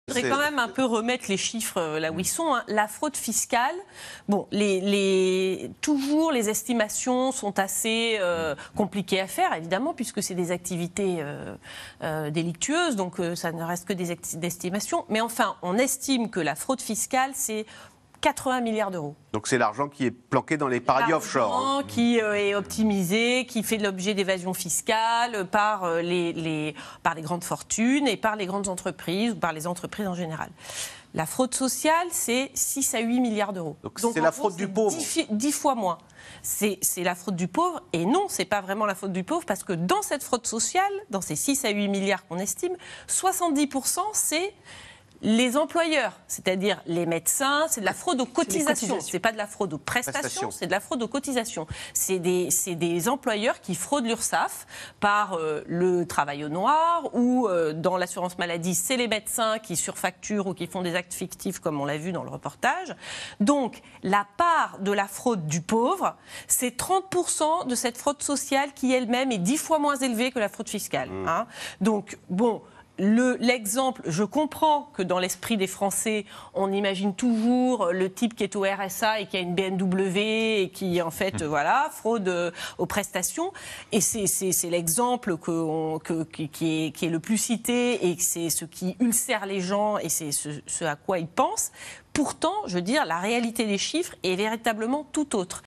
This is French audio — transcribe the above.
Je voudrais quand même un peu remettre les chiffres là où ils sont. Hein. La fraude fiscale, bon, toujours les estimations sont assez compliquées à faire, évidemment, puisque c'est des activités délictueuses, donc ça ne reste que des estimations. Mais enfin, on estime que la fraude fiscale, c'est 80 milliards d'euros. Donc c'est l'argent qui est planqué dans les paradis offshore. L'argent qui est optimisé, qui fait l'objet d'évasion fiscale par les grandes fortunes et par les grandes entreprises ou par les entreprises en général. La fraude sociale, c'est 6 à 8 milliards d'euros. Donc c'est la fraude du pauvre. 10 fois moins. C'est la fraude du pauvre. Et non, ce n'est pas vraiment la fraude du pauvre, parce que dans cette fraude sociale, dans ces 6 à 8 milliards qu'on estime, 70%, c'est les employeurs, c'est-à-dire les médecins, c'est de la fraude aux cotisations. C'est pas de la fraude aux prestations, c'est de la fraude aux cotisations. C'est des employeurs qui fraudent l'URSSAF par le travail au noir ou dans l'assurance maladie, c'est les médecins qui surfacturent ou qui font des actes fictifs, comme on l'a vu dans le reportage. Donc, la part de la fraude du pauvre, c'est 30% de cette fraude sociale qui elle-même est 10 fois moins élevée que la fraude fiscale. Hein. Donc, bon... L'exemple, je comprends que dans l'esprit des Français, on imagine toujours le type qui est au RSA et qui a une BMW et qui, en fait, fraude aux prestations. Et c'est l'exemple qui est le plus cité et c'est ce qui ulcère les gens et c'est ce à quoi ils pensent. Pourtant, je veux dire, la réalité des chiffres est véritablement tout autre.